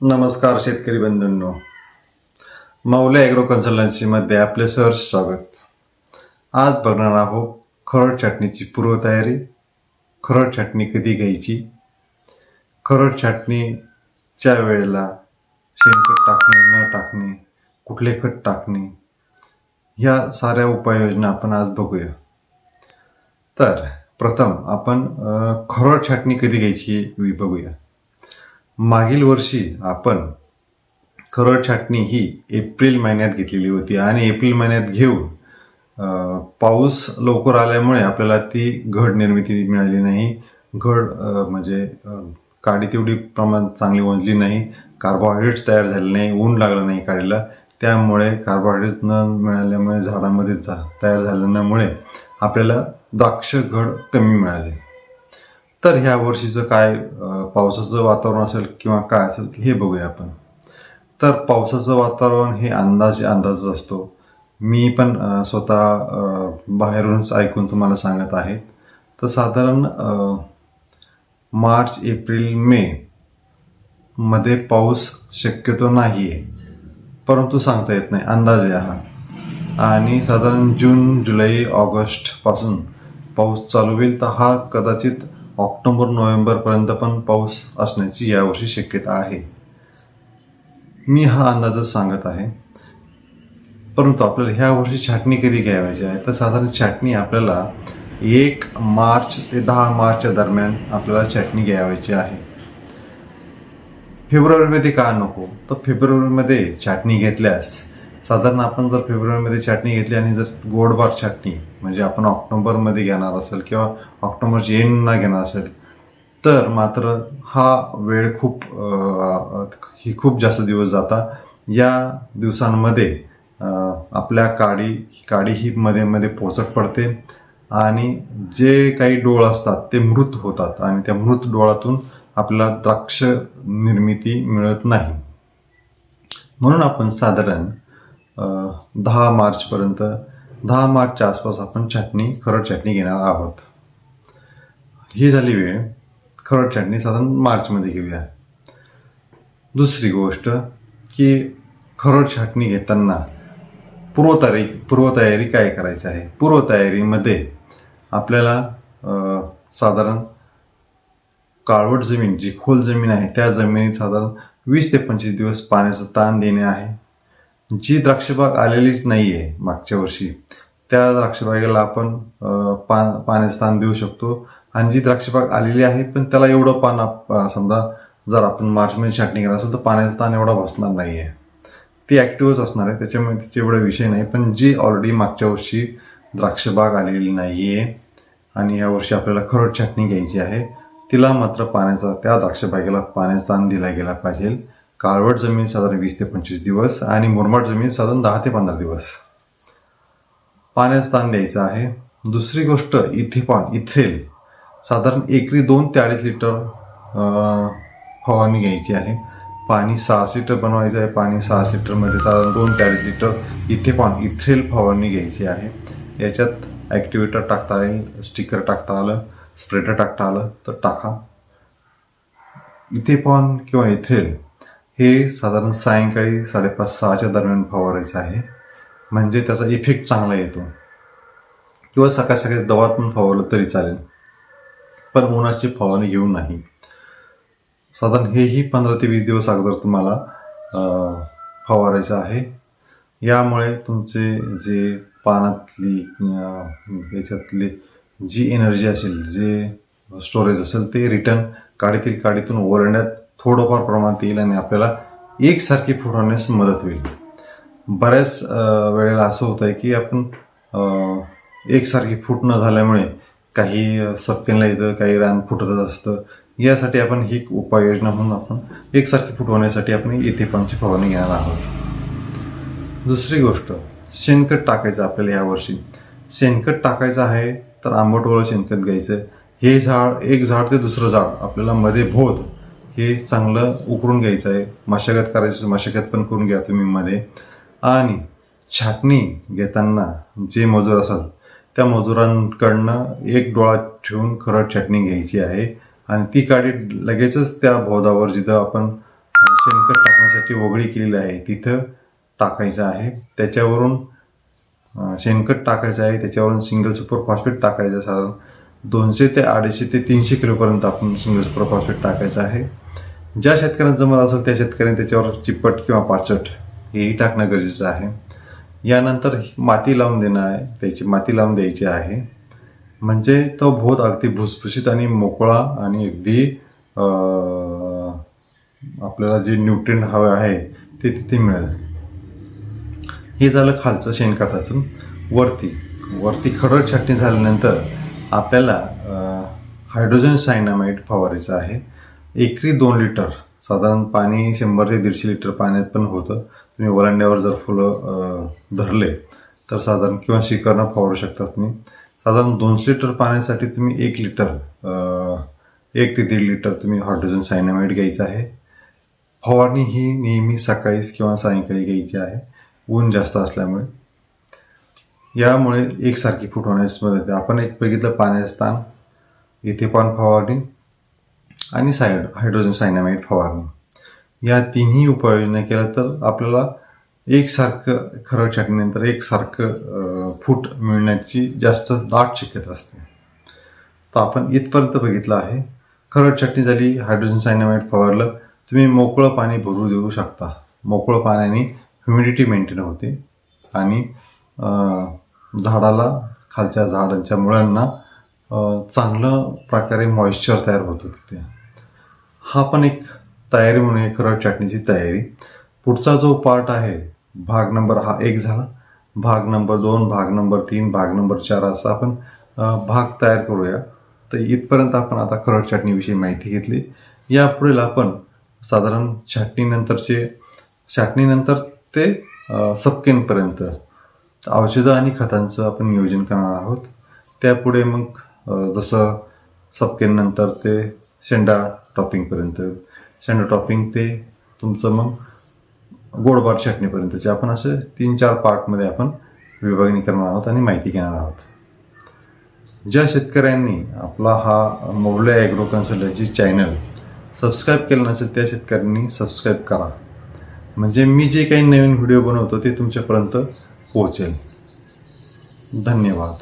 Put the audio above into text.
नमस्कार शेतकरी बंधूंनो, मौल्या ॲग्रो कन्सल्टन्सीमध्ये आपले सहर्ष स्वागत. आज बघणार आहोत खरड छाटणीची पूर्वतयारी, खरड छाटणी कधी घ्यायची, खरड छाटणीच्या वेळेला शेणखत टाकणे न टाकणे, कुठले खत टाकणे, ह्या साऱ्या उपाययोजना आपण आज बघूया. तर प्रथम आपण खरड छाटणी कधी घ्यायची बघूया. मागील वर्षी आपण खरड छाटणी ही एप्रिल महिन्यात घेतलेली होती आणि एप्रिल महिन्यात घेऊन पाऊस लवकर आल्यामुळे आपल्याला ती घड निर्मिती मिळाली नाही. घड म्हणजे काडी तेवढी प्रमाण चांगली वंजली नाही, कार्बोहायड्रेट्स तयार झाले नाही, ऊन लागलं नाही काडीला, त्यामुळे कार्बोहायड्रेट्स न मिळाल्यामुळे झाडामध्ये तयार झाल्यामुळे आपल्याला द्राक्ष घड कमी मिळाले. तर ह्या वर्षीचं काय पावसाचं वातावरण असेल किंवा काय असेल हे बघूया आपण. तर पावसाचं वातावरण हे अंदाज असतो. मी पण स्वतः बाहेरूनच ऐकून तुम्हाला सांगत आहे. तर साधारण मार्च एप्रिल मे मध्ये पाऊस शक्यतो नाही आहे, परंतु सांगता येत नाही, अंदाज आहे हा. आणि साधारण जून जुलै ऑगस्ट पासून पाऊस चालू होईल. तर हा कदाचित ऑक्टोबर नोव्हेंबरपर्यंत पण पाऊस असण्याची यावर्षी शक्यता आहे. मी हा अंदाजच सांगत आहे. परंतु आपल्याला ह्या वर्षी छाटणी कधी घ्यायची आहे, तर साधारण छाटणी आपल्याला 1 मार्च ते 10 मार्चच्या दरम्यान आपल्याला छाटणी घ्यायची आहे. फेब्रुवारीमध्ये का नको, तर फेब्रुवारीमध्ये छाटणी घेतल्यास साधारण आपण जर फेब्रुवारीमध्ये छाटणी घेतली आणि जर गोडबार छाटणी म्हणजे आपण ऑक्टोबरमध्ये घेणार असेल किंवा ऑक्टोबरच्या एंडला घेणार असेल, तर मात्र हा वेळ खूप जास्त दिवस जाता. या दिवसांमध्ये आपल्या काडी ही मध्ये मध्ये पोचट पडते आणि जे काही डोळ असतात ते मृत होतात आणि त्या मृत डोळातून आपल्याला द्राक्ष निर्मिती मिळत नाही. म्हणून आपण साधारण 10 मार्चच्या आसपास आपण खरड छाटणी घेणार आहोत. ही झाली वेळ. खरड छाटणी साधारण मार्चमध्ये घेऊया. दुसरी गोष्ट की खरड छाटणी घेताना पूर्वतयारी काय करायची आहे. पूर्वतयारीमध्ये आपल्याला साधारण काळवट जमीन, जी खोल जमीन आहे त्या जमिनीत साधारण 20 ते 25 दिवस पाण्याचं ताण देणे आहे. जी द्राक्षबाग आलेलीच नाही आहे मागच्या वर्षी, त्या द्राक्षबागेला आपण पाण्याचं ताण देऊ शकतो. आणि जी द्राक्षबाग आलेली आहे पण त्याला एवढं पान समजा जर आपण मार्चमध्ये छाटणी करणार असेल तर पाण्याचा ताण एवढा बसणार नाही आहे, ती ॲक्टिव्हच असणार आहे, त्याच्यामुळे तिचे एवढा विषय नाही. पण जी ऑलरेडी मागच्या वर्षी द्राक्षबाग आलेली नाही आहे आणि या वर्षी आपल्याला खरड छाटणी घ्यायची आहे, तिला मात्र त्या द्राक्षबागेला पाण्याचा ताण दिला गेला पाहिजे. काळवट जमीन साधारण 20 ते 25 दिवस आणि मुरमाड जमीन साधारण 10 ते 15 दिवस पाण्याचा ताण द्यायचा आहे. दुसरी गोष्ट इथ्रेल साधारण एकरी 2 ते 2.5 लिटर फवारणी घ्यायची आहे. पाणी 6 लिटर बनवायचं आहे. पाणी 6 लिटरमध्ये साधारण 2 ते 2.5 लिटर इथ्रेल फवारणी घ्यायची आहे. याच्यात ॲक्टिवेटर टाकता येईल, स्टिकर टाकता आलं, स्प्रेडर टाकता आलं तर टाका. इथेपॉन किंवा इथ्रेल हे साधारण सायंकाळी 5:30-6च्या दरम्यान फवारायचं आहे, म्हणजे त्याचा इफेक्ट चांगला येतो. किंवा सकाळी दवात पण फवारलं तरी चालेल, पण उन्हाची फवारणी घेऊ नाही. साधारण हेही 15 ते 20 दिवस अगोदर तुम्हाला फवारायचं आहे. यामुळे तुमचे जे पानातली याच्यातली जी एनर्जी असेल, जे स्टोरेज असेल, ते रिटर्न काडीतून ओरडण्यात थोडंफार प्रमाणात येईल आणि आपल्याला एकसारखी फुटवण्यास मदत होईल. बऱ्याच वेळेला असं होतं आहे की आपण एकसारखी फूट न झाल्यामुळे काही सपकेनला येतं, काही रान फुटतच असतं. यासाठी आपण ही उपाययोजना म्हणून आपण एकसारखी फुटवण्यासाठी आपण इथेपॉनची फवारणी घेणार आहोत. दुसरी गोष्ट, शेणखत टाकायचं आपल्याला. यावर्षी शेणखत टाकायचं आहे तर आंबटवलं शेणखत घ्यायचं. हे एक झाड ते दुसरं झाड आपल्याला मध्ये भोद हे चांगलं उकरून घ्यायचं आहे. मशागत करायची, मशागत पण करून घ्या तुम्ही मध्ये. आणि छाटणी घेताना जे मजूर असाल त्या मजुरांकडनं एक डोळा ठेवून खरड छाटणी घ्यायची आहे आणि ती काडी लगेचच त्या भोदावर जिथं आपण शेणखत टाकण्यासाठी ओगळी केलेली आहे तिथं टाकायचं आहे. त्याच्यावरून शेणखत टाकायचं आहे, त्याच्यावरून सिंगल सुपर फॉस्फेट टाकायचं आहे. साधारण 200 ते 250 ते 300 किलोपर्यंत आपण सिंगल सुपर फॉस्फेट टाकायचं आहे. ज्या शेतकऱ्यांना जमत असेल त्या शेतकऱ्यांनी त्याच्यावर चिपट किंवा पाचट हेही टाकणं गरजेचं आहे. यानंतर माती लावून देणं आहे, त्याची माती लावून द्यायची आहे. म्हणजे तो भोत अगदी भुसभुशीत आणि मोकळा आणि अगदी आपल्याला जे न्यूट्रिएंट हवे आहे ते तिथे मिळेल. हे झालं खालचं शेणखताचं. वरती खरड छाटणी झाल्यानंतर आपल्याला हायड्रोजन सायनामाइड फवारायचं आहे. एकरी 2 लिटर साधारण पाणी 100 ते 150 लिटर पाण्यात पण होतं. तुम्ही वलांड्यावर जर फुलं धरले तर साधारण किंवा शिकरणं फवारू शकता तुम्ही. साधारण 200 लिटर पाण्यासाठी तुम्ही 1 लिटर 1 ते 1.5 लिटर तुम्ही हायड्रोजन सायनामाइड घ्यायचं आहे. फवारणी ही नेहमी सकाळीच किंवा सायंकाळी घ्यायची आहे, ऊन जास्त असल्यामुळे. यामुळे एकसारखी फूट होण्यास मदत होते. आपण एक बघितलं पाण्याचं स्थान, इथे पण फवारणी आणि हायड्रोजन सायनामाइड फवारणी. या तिन्ही उपाययोजना केल्या तर आपल्याला एकसारखं खरड छाटणीनंतर एकसारखं फूट मिळण्याची जास्त दाट शक्यता असते. तर आपण इथपर्यंत बघितलं आहे. खरड छाटणी झाली, हायड्रोजन सायनामाइड फवारलं, तुम्ही मोकळं पाणी भरू देऊ शकता. मोकळं पाण्याने ह्युमिडिटी मेंटेन होते आणि झाडाला, खालच्या झाडांच्या मुळांना चांगलं प्रकारे मॉइश्चर तयार होतं तिथे. हा पण एक तयारी म्हणून आहे खरड छाटणीची तयारी. पुढचा जो पार्ट आहे, भाग नंबर हा 1 झाला. भाग नंबर 2, भाग नंबर 3, भाग नंबर 4 असा आपण भाग तयार करूया. तर इथपर्यंत आपण आता खरड छाटणीविषयी माहिती घेतली. यापुढील आपण साधारण छाटणीनंतर ते सपकेनपर्यंत औषधं आणि खतांचं आपण नियोजन करणार आहोत. त्यापुढे मग जसं सपकेनंतर ते शेंडा टॉपिंगपर्यंत, शेंडा टॉपिंग ते तुमचं मग गोडबार छाटणीपर्यंतचे आपण असं 3-4 पार्टमध्ये आपण विभागणी करणार आहोत आणि माहिती घेणार आहोत. ज्या शेतकऱ्यांनी आपला हा मोबले ॲग्रो कन्सल्टन्सी चॅनल सबस्क्राईब केलं नसेल त्या शेतकऱ्यांनी सबस्क्राईब करा. म्हणजे मी जे काही नवीन व्हिडिओ बनवतो ते तुमच्यापर्यंत पोहोचेल. धन्यवाद.